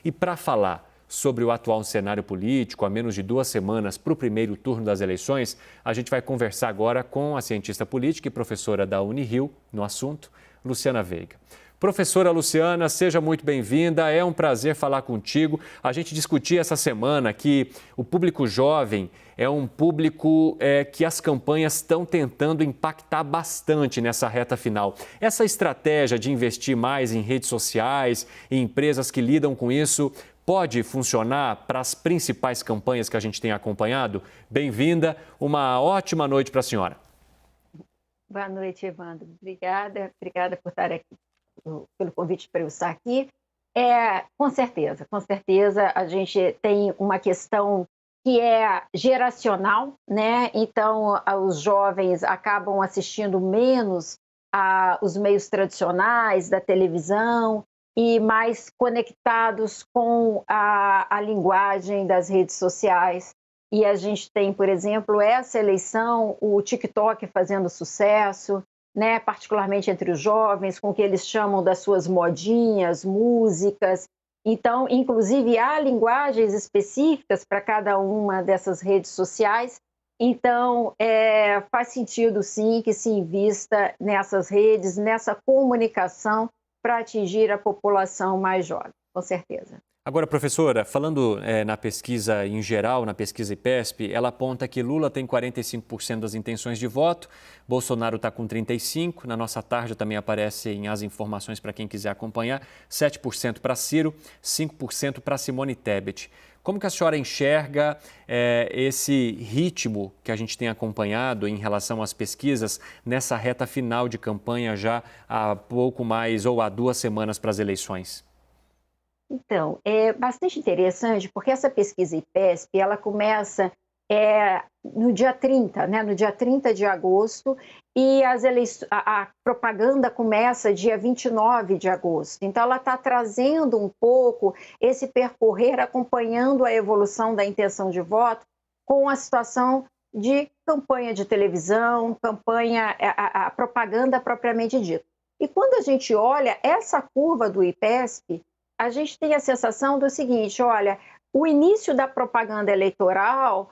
E para falar sobre o atual cenário político, a menos de 2 semanas para o primeiro turno das eleições, a gente vai conversar agora com a cientista política e professora da Unirio no assunto, Luciana Veiga. Professora Luciana, seja muito bem-vinda, é um prazer falar contigo. A gente discutia essa semana que o público jovem é um público que as campanhas estão tentando impactar bastante nessa reta final. Essa estratégia de investir mais em redes sociais, em empresas que lidam com isso, pode funcionar para as principais campanhas que a gente tem acompanhado? Bem-vinda, uma ótima noite para a senhora. Boa noite, Evandro. Obrigada por estar aqui, pelo convite para eu estar aqui. Com certeza, a gente tem uma questão que é geracional, né? Então, os jovens acabam assistindo menos os meios tradicionais da televisão e mais conectados com a linguagem das redes sociais. E a gente tem, por exemplo, essa eleição, o TikTok fazendo sucesso, né, particularmente entre os jovens, com o que eles chamam das suas modinhas, músicas. Então, inclusive, há linguagens específicas para cada uma dessas redes sociais. Então, faz sentido, sim, que se invista nessas redes, nessa comunicação para atingir a população mais jovem, com certeza. Agora, professora, falando na pesquisa em geral, na pesquisa IPESP, ela aponta que Lula tem 45% das intenções de voto, Bolsonaro está com 35%, na nossa tarde também aparecem as informações para quem quiser acompanhar, 7% para Ciro, 5% para Simone Tebet. Como que a senhora enxerga esse ritmo que a gente tem acompanhado em relação às pesquisas nessa reta final de campanha já há pouco mais ou há 2 semanas para as eleições? Então, é bastante interessante porque essa pesquisa IPESP, ela começa no dia 30, né? No dia 30 de agosto, e a propaganda começa dia 29 de agosto. Então, ela está trazendo um pouco esse percorrer, acompanhando a evolução da intenção de voto com a situação de campanha de televisão, a propaganda propriamente dita. E quando a gente olha essa curva do IPESP, a gente tem a sensação do seguinte, olha, o início da propaganda eleitoral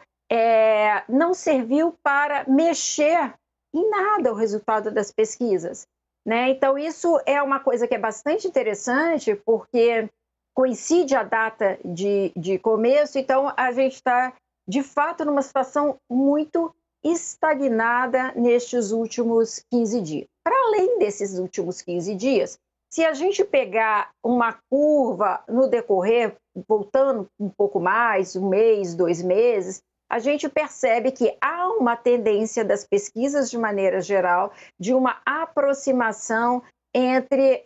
não serviu para mexer em nada o resultado das pesquisas, né? Então, isso é uma coisa que é bastante interessante, porque coincide a data de começo, então a gente está, de fato, numa situação muito estagnada nestes últimos 15 dias. Para além desses últimos 15 dias, se a gente pegar uma curva no decorrer, voltando um pouco mais, 1 mês, 2 meses, a gente percebe que há uma tendência das pesquisas, de maneira geral, de uma aproximação entre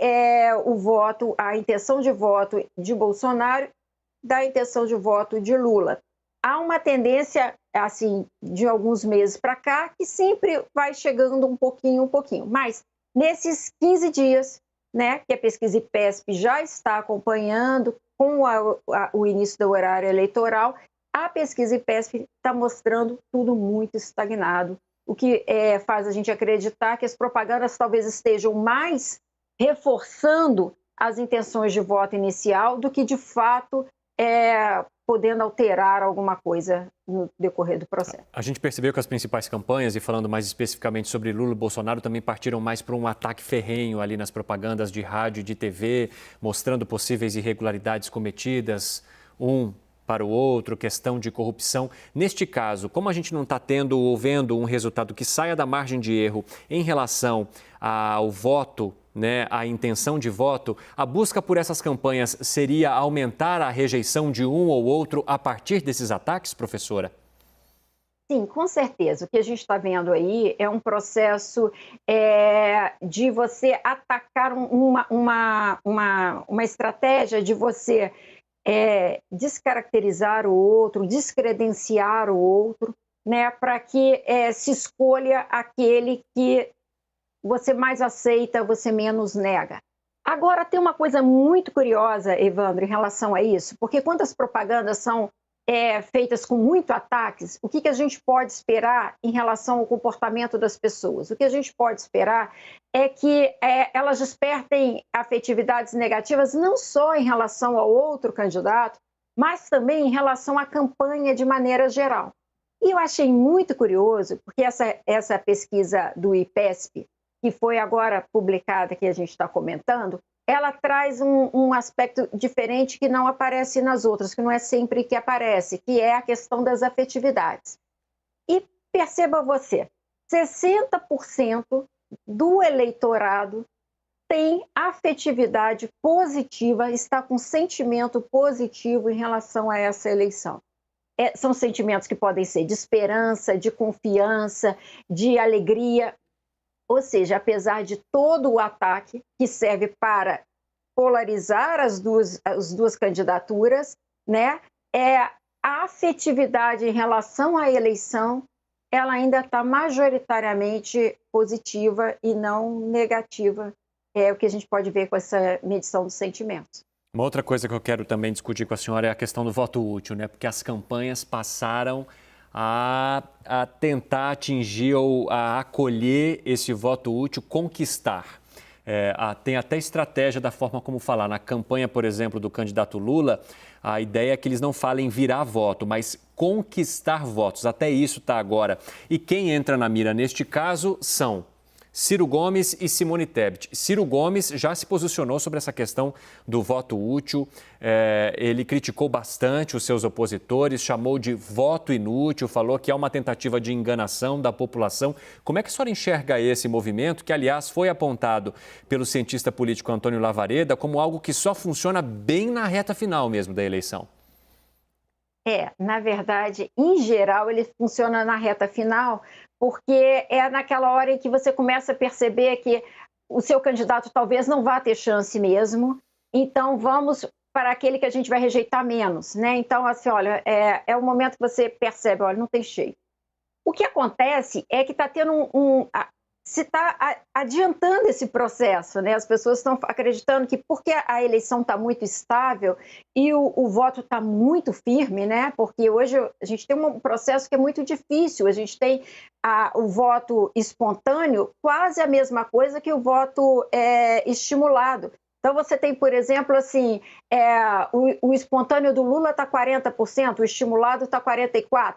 o voto, a intenção de voto de Bolsonaro da intenção de voto de Lula. Há uma tendência, assim, de alguns meses para cá, que sempre vai chegando um pouquinho, mas nesses 15 dias, né, que a pesquisa IPESP já está acompanhando com o início do horário eleitoral, a pesquisa IPESP está mostrando tudo muito estagnado, o que faz a gente acreditar que as propagandas talvez estejam mais reforçando as intenções de voto inicial do que, de fato, podendo alterar alguma coisa no decorrer do processo. A gente percebeu que as principais campanhas, e falando mais especificamente sobre Lula e Bolsonaro, também partiram mais para um ataque ferrenho ali nas propagandas de rádio e de TV, mostrando possíveis irregularidades cometidas, um para o outro, questão de corrupção. Neste caso, como a gente não está tendo ou vendo um resultado que saia da margem de erro em relação ao voto, né, a intenção de voto, a busca por essas campanhas seria aumentar a rejeição de um ou outro a partir desses ataques, professora? Sim, com certeza. O que a gente está vendo aí é um processo de você atacar uma estratégia de você descaracterizar o outro, descredenciar o outro, né, para que se escolha aquele que você mais aceita, você menos nega. Agora, tem uma coisa muito curiosa, Evandro, em relação a isso, porque quando as propagandas são feitas com muito ataques, o que a gente pode esperar em relação ao comportamento das pessoas? O que a gente pode esperar é que elas despertem afetividades negativas não só em relação ao outro candidato, mas também em relação à campanha de maneira geral. E eu achei muito curioso, porque essa pesquisa do IPESP, que foi agora publicada, que a gente está comentando, ela traz um aspecto diferente que não aparece nas outras, que não é sempre que aparece, que é a questão das afetividades. E perceba você, 60% do eleitorado tem afetividade positiva, está com sentimento positivo em relação a essa eleição. São sentimentos que podem ser de esperança, de confiança, de alegria. Ou seja, apesar de todo o ataque que serve para polarizar as duas candidaturas, né, a afetividade em relação à eleição, ela ainda está majoritariamente positiva e não negativa, é o que a gente pode ver com essa medição dos sentimentos. Uma outra coisa que eu quero também discutir com a senhora é a questão do voto útil, né? Porque as campanhas passaram a tentar atingir ou a acolher esse voto útil, conquistar. Tem até estratégia da forma como falar. Na campanha, por exemplo, do candidato Lula, a ideia é que eles não falem virar voto, mas conquistar votos. Até isso está agora. E quem entra na mira neste caso são Ciro Gomes e Simone Tebet. Ciro Gomes já se posicionou sobre essa questão do voto útil. Ele criticou bastante os seus opositores, chamou de voto inútil, falou que é uma tentativa de enganação da população. Como é que a senhora enxerga esse movimento, que, aliás, foi apontado pelo cientista político Antônio Lavareda como algo que só funciona bem na reta final mesmo da eleição? Na verdade, em geral, ele funciona na reta final, porque é naquela hora em que você começa a perceber que o seu candidato talvez não vá ter chance mesmo, então vamos para aquele que a gente vai rejeitar menos, né? Então, assim, olha, é o momento que você percebe, olha, não tem jeito. O que acontece é que está tendo se está adiantando esse processo, né? As pessoas estão acreditando que porque a eleição está muito estável e o voto está muito firme, né? Porque hoje a gente tem um processo que é muito difícil, a gente tem o voto espontâneo, quase a mesma coisa que o voto estimulado. Então, você tem, por exemplo, assim, o espontâneo do Lula está 40%, o estimulado está 44%.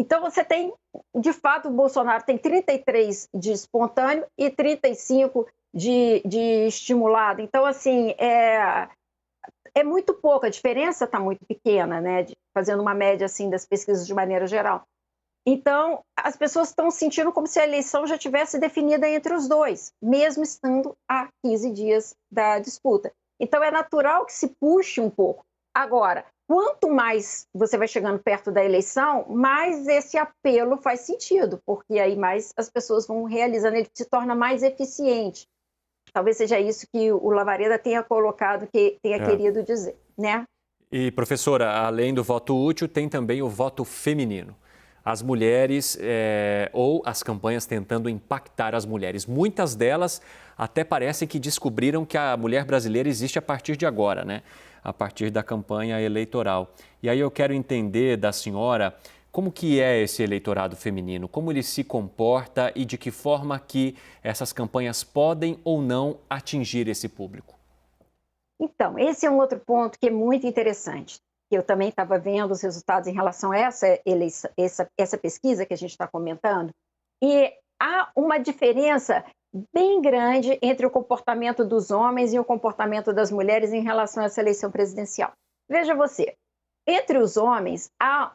Então, você tem, de fato, o Bolsonaro tem 33 de espontâneo e 35 de estimulado. Então, assim, é muito pouco, a diferença está muito pequena, né? Fazendo uma média, assim, das pesquisas de maneira geral. Então, as pessoas estão sentindo como se a eleição já tivesse definida entre os dois, mesmo estando a 15 dias da disputa. Então, é natural que se puxe um pouco. Agora, quanto mais você vai chegando perto da eleição, mais esse apelo faz sentido, porque aí mais as pessoas vão realizando, ele se torna mais eficiente. Talvez seja isso que o Lavareda tenha colocado, que tenha querido dizer, né? E, professora, além do voto útil, tem também o voto feminino. As mulheres ou as campanhas tentando impactar as mulheres. Muitas delas até parecem que descobriram que a mulher brasileira existe a partir de agora, né? A partir da campanha eleitoral. E aí eu quero entender da senhora como que é esse eleitorado feminino, como ele se comporta e de que forma que essas campanhas podem ou não atingir esse público. Então, esse é um outro ponto que é muito interessante. Eu também estava vendo os resultados em relação a essa pesquisa que a gente está comentando, e há uma diferença bem grande entre o comportamento dos homens e o comportamento das mulheres em relação a essa eleição presidencial. Veja você, entre os homens há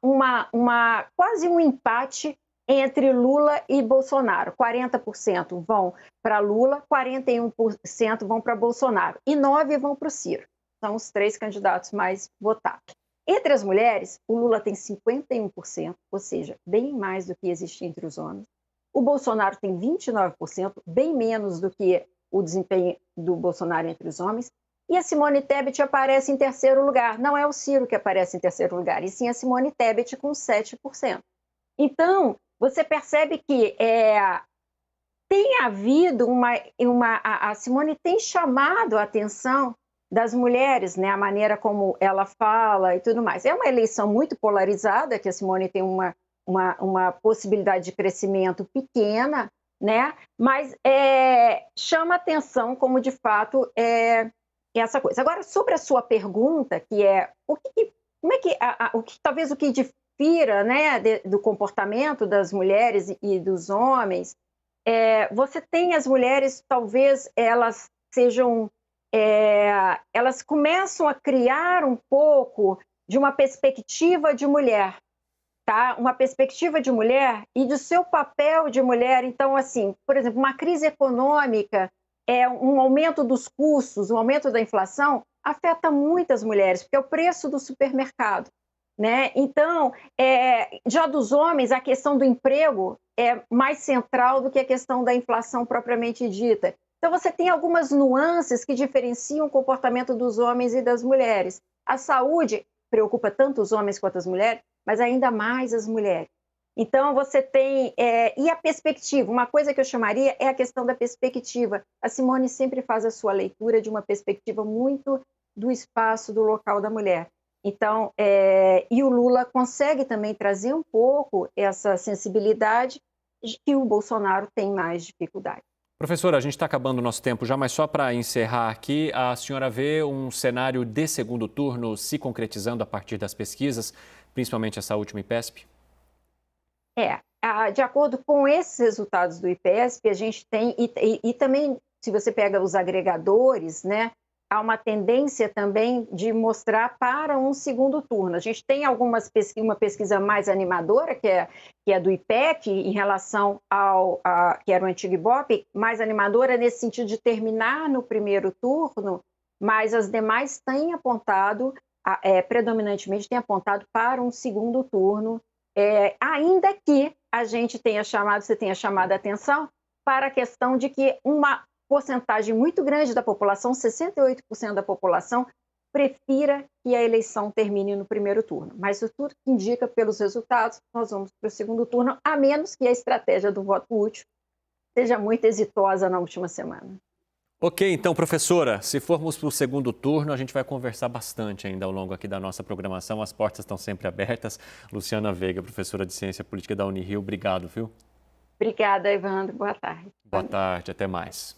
quase um empate entre Lula e Bolsonaro. 40% vão para Lula, 41% vão para Bolsonaro e 9% vão para o Ciro. São os 3 candidatos mais votados. Entre as mulheres, o Lula tem 51%, ou seja, bem mais do que existe entre os homens. O Bolsonaro tem 29%, bem menos do que o desempenho do Bolsonaro entre os homens. E a Simone Tebet aparece em terceiro lugar. Não é o Ciro que aparece em terceiro lugar, e sim a Simone Tebet com 7%. Então, você percebe que tem havido a Simone tem chamado a atenção das mulheres, né, a maneira como ela fala e tudo mais. É uma eleição muito polarizada, que a Simone tem uma possibilidade de crescimento pequena, né, mas chama atenção como, de fato, essa coisa. Agora, sobre a sua pergunta, que é como é que, talvez o que difira, né, do comportamento das mulheres e dos homens, você tem as mulheres, talvez elas sejam, elas começam a criar um pouco de uma perspectiva de mulher, tá? Uma perspectiva de mulher e do seu papel de mulher. Então, assim, por exemplo, uma crise econômica, um aumento dos custos, um aumento da inflação, afeta muitas mulheres, porque é o preço do supermercado, né? Então, já dos homens, a questão do emprego é mais central do que a questão da inflação propriamente dita. Então, você tem algumas nuances que diferenciam o comportamento dos homens e das mulheres. A saúde preocupa tanto os homens quanto as mulheres, mas ainda mais as mulheres. Então, você tem... e a perspectiva, uma coisa que eu chamaria é a questão da perspectiva. A Simone sempre faz a sua leitura de uma perspectiva muito do espaço, do local da mulher. Então, e o Lula consegue também trazer um pouco essa sensibilidade que o Bolsonaro tem mais dificuldade. Professora, a gente está acabando o nosso tempo já, mas só para encerrar aqui, a senhora vê um cenário de segundo turno se concretizando a partir das pesquisas, principalmente essa última IPESP? De acordo com esses resultados do IPESP, a gente tem, e também, se você pega os agregadores, né, há uma tendência também de mostrar para um segundo turno. A gente tem uma pesquisa mais animadora, que é do IPEC, em relação que era o antigo Ibope, mais animadora nesse sentido de terminar no primeiro turno, mas as demais têm apontado, predominantemente têm apontado para um segundo turno, ainda que a gente você tenha chamado a atenção para a questão de que uma porcentagem muito grande da população, 68% da população, prefira que a eleição termine no primeiro turno. Mas isso tudo que indica pelos resultados, nós vamos para o segundo turno, a menos que a estratégia do voto útil seja muito exitosa na última semana. Ok, então, professora, se formos para o segundo turno, a gente vai conversar bastante ainda ao longo aqui da nossa programação. As portas estão sempre abertas. Luciana Veiga, professora de Ciência Política da Unirio, obrigado, viu? Obrigada, Evandro. Boa tarde. Boa tarde, até mais.